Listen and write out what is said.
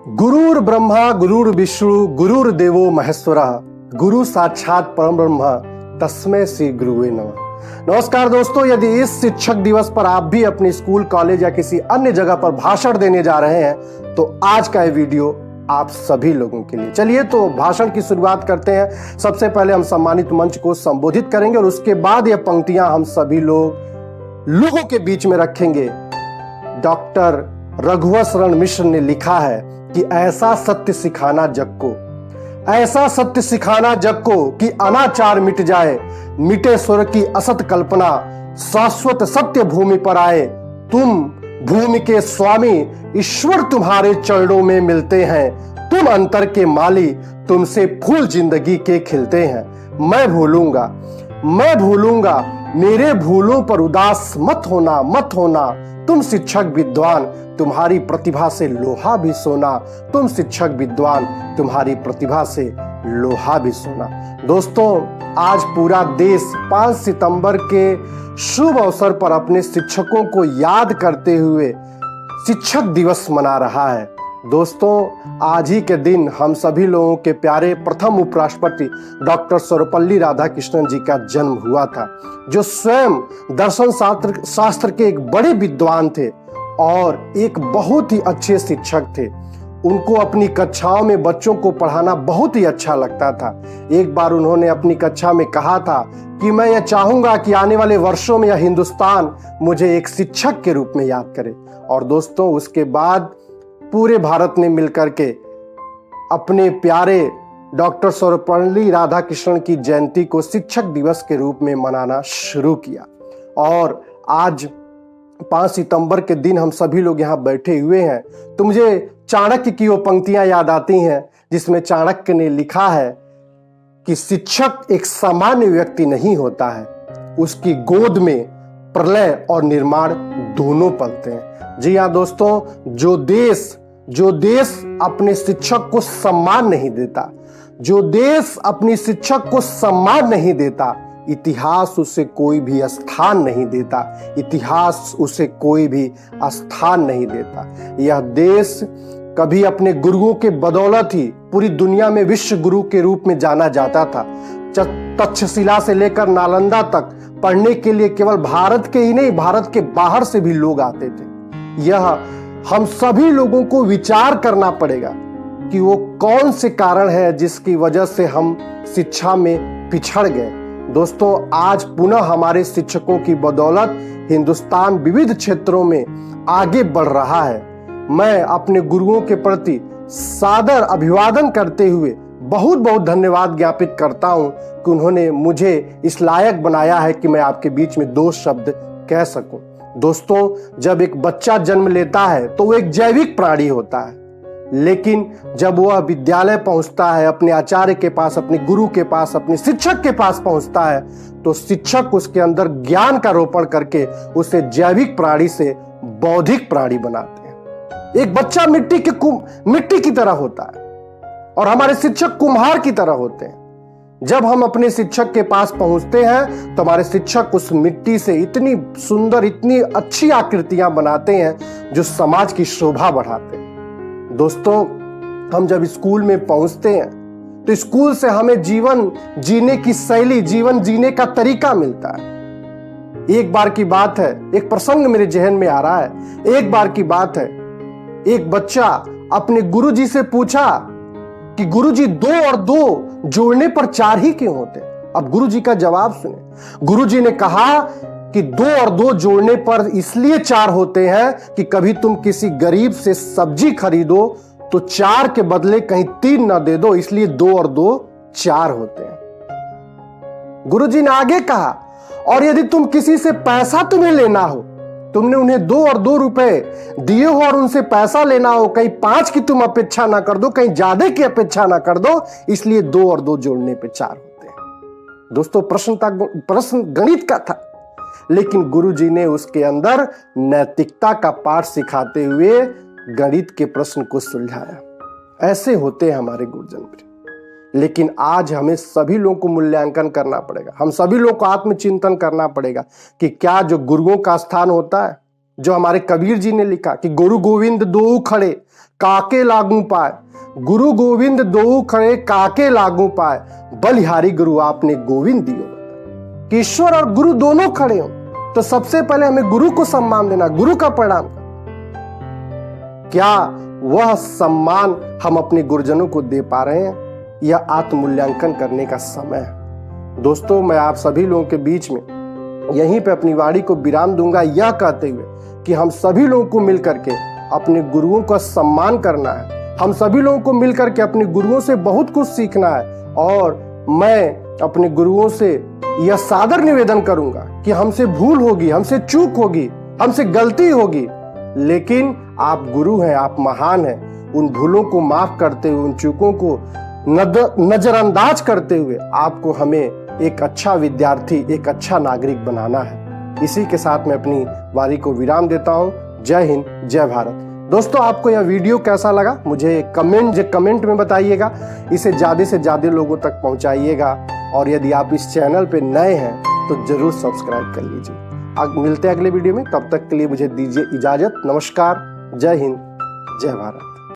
गुरुर् ब्रह्मा गुरुर् विष्णु गुरुर्देवो महेश्वरः गुरु साक्षात परम ब्रह्म तस्मै श्री गुरुवे नमः। नमस्कार दोस्तों, यदि इस शिक्षक दिवस पर आप भी अपनी स्कूल, कॉलेज या किसी अन्य जगह पर भाषण देने जा रहे हैं तो आज का ये वीडियो आप सभी लोगों के लिए। चलिए तो भाषण की शुरुआत करते हैं। सबसे पहले हम सम्मानित मंच को संबोधित करेंगे और उसके बाद ये पंक्तियां हम सभी लोगों के बीच में रखेंगे। डॉक्टर रघुवर शरण मिश्र ने लिखा है कि ऐसा सत्य सिखाना जग को, ऐसा सत्य सिखाना जग को कि अनाचार मिट जाए, मिटे स्वर्ग की असत कल्पना, शाश्वत सत्य भूमि पर आए। तुम भूमि के स्वामी, ईश्वर तुम्हारे चरणों में मिलते हैं। तुम अंतर के माली, तुमसे फूल जिंदगी के खिलते हैं। मैं भूलूंगा, मेरे भूलों पर उदास मत होना। तुम शिक्षक विद्वान, तुम्हारी प्रतिभा से लोहा भी सोना। तुम शिक्षक विद्वान, तुम्हारी प्रतिभा से लोहा भी सोना। दोस्तों, आज पूरा देश 5 सितंबर के शुभ अवसर पर अपने शिक्षकों को याद करते हुए शिक्षक दिवस मना रहा है। दोस्तों, आज ही के दिन हम सभी लोगों के प्यारे प्रथम उपराष्ट्रपति डॉक्टर सर्वपल्ली राधाकृष्णन जी का जन्म हुआ था, जो स्वयं दर्शन शास्त्र के एक बड़े विद्वान थे और एक बहुत ही अच्छे शिक्षक थे। उनको अपनी कक्षाओं में बच्चों को पढ़ाना बहुत ही अच्छा लगता था। एक बार उन्होंने अपनी कक्षा में कहा था कि मैं यह चाहूंगा कि आने वाले वर्षों में यह हिंदुस्तान मुझे एक शिक्षक के रूप में याद करे। और दोस्तों, उसके बाद पूरे भारत ने मिलकर के अपने प्यारे डॉक्टर सर्वपल्ली राधाकृष्णन की जयंती को शिक्षक दिवस के रूप में मनाना शुरू किया। और आज 5 सितंबर के दिन हम सभी लोग यहाँ बैठे हुए हैं तो मुझे चाणक्य की वो पंक्तियां याद आती हैं जिसमें चाणक्य ने लिखा है कि शिक्षक एक सामान्य व्यक्ति नहीं होता है, उसकी गोद में प्रलय और निर्माण दोनों पलते हैं। जी हाँ दोस्तों, जो देश अपने शिक्षक को सम्मान नहीं देता, जो देश अपनी शिक्षक को सम्मान नहीं देता, इतिहास उसे कोई भी स्थान नहीं देता। इतिहास उसे कोई भी स्थान नहीं देता। यह देश कभी अपने गुरुओं के बदौलत ही पूरी दुनिया में विश्व गुरु के रूप में जाना जाता था। तक्षशिला से लेकर नालंदा तक पढ़ने के लिए केवल भारत के ही नहीं, भारत के बाहर से भी लोग आते थे। यह हम सभी लोगों को विचार करना पड़ेगा कि वो कौन से कारण है जिसकी वजह से हम शिक्षा में पिछड़ गए। दोस्तों, आज पुनः हमारे शिक्षकों की बदौलत हिंदुस्तान विविध क्षेत्रों में आगे बढ़ रहा है। मैं अपने गुरुओं के प्रति सादर अभिवादन करते हुए बहुत बहुत धन्यवाद ज्ञापित करता हूं कि उन्होंने मुझे इस लायक बनाया है कि मैं आपके बीच में 2 शब्द कह सकूं। दोस्तों, जब एक बच्चा जन्म लेता है तो वो एक जैविक प्राणी होता है, लेकिन जब वह विद्यालय पहुंचता है, अपने आचार्य के पास, अपने गुरु के पास, अपने शिक्षक के पास पहुंचता है, तो शिक्षक उसके अंदर ज्ञान का रोपण करके उसे जैविक प्राणी से बौद्धिक प्राणी बनाते हैं। एक बच्चा मिट्टी की तरह होता है और हमारे शिक्षक कुम्हार की तरह होते हैं। जब हम अपने शिक्षक के पास पहुंचते हैं तो हमारे शिक्षक उस मिट्टी से इतनी सुंदर, इतनी अच्छी आकृतियां बनाते हैं जो समाज की शोभा बढ़ाते हैं। दोस्तों, हम जब स्कूल में पहुंचते हैं तो स्कूल से हमें जीवन जीने की शैली, जीवन जीने का तरीका मिलता है। एक बार की बात है, एक प्रसंग मेरे जहन में आ रहा है। एक बार की बात है, एक बच्चा अपने गुरुजी से पूछा कि गुरुजी 2 और 2 जोड़ने पर 4 ही क्यों होते? अब गुरुजी का जवाब सुने। गुरुजी ने कहा कि 2 और 2 जोड़ने पर इसलिए 4 होते हैं कि कभी तुम किसी गरीब से सब्जी खरीदो तो 4 के बदले कहीं 3 ना दे दो, इसलिए 2 और 2 4 होते हैं। गुरुजी ने आगे कहा, और यदि तुम किसी से पैसा तुम्हें लेना हो, तुमने उन्हें 2 और 2 रुपए दिए हो और उनसे पैसा लेना हो, कहीं 5 की तुम अपेक्षा ना कर दो, कहीं ज्यादा की अपेक्षा ना कर दो, इसलिए 2 और 2 जोड़ने पे 4 होते हैं। दोस्तों, प्रश्न गणित का था, लेकिन गुरुजी ने उसके अंदर नैतिकता का पाठ सिखाते हुए गणित के प्रश्न को सुलझाया। ऐसे होते हैं हमारे गुरुजन प्रिय। लेकिन आज हमें सभी लोगों को मूल्यांकन करना पड़ेगा, हम सभी लोगों को आत्मचिंतन करना पड़ेगा कि क्या जो गुरुओं का स्थान होता है जो हमारे कबीर जी ने लिखा कि गुरु गोविंद दो खड़े काके लागू पाए, गुरु गोविंद दो खड़े काके लागू पाए, बलिहारी गुरु आपने गोविंद दियो। कि ईश्वर और गुरु दोनों खड़े हो तो सबसे पहले हमें गुरु को सम्मान देना, गुरु का प्रणाम करना। क्या वह सम्मान हम अपने गुरुजनों को दे पा रहे हैं? यह आत्ममूल्यांकन करने का समय है। दोस्तों, मैं आप सभी लोगों के बीच में यहीं पे अपनी वाणी को विराम दूंगा, यह कहते हुए कि हम सभी लोगों को मिलकर के अपने गुरुओं का सम्मान करना है। हम सभी लोगों को मिलकर के अपने गुरुओं से बहुत कुछ सीखना है। और मैं अपने गुरुओं से यह सादर निवेदन करूंगा कि हमसे भूल होगी, हमसे चूक होगी, हमसे गलती होगी, लेकिन आप गुरु हैं, आप महान हैं। उन भूलों को माफ करते हुए, उन चूकों को नजरअंदाज करते हुए आपको हमें एक अच्छा विद्यार्थी, एक अच्छा नागरिक बनाना है। इसी के साथ मैं अपनी वाणी को विराम देता हूं। जय हिंद, जय भारत। दोस्तों, आपको यह वीडियो कैसा लगा मुझे कमेंट में बताइएगा। इसे ज्यादा से ज्यादा लोगों तक पहुंचाइएगा और यदि आप इस चैनल पे नए हैं तो जरूर सब्सक्राइब कर लीजिए। मिलते हैं अगले वीडियो में, तब तक के लिए मुझे दीजिए इजाजत। नमस्कार, जय हिंद, जय भारत।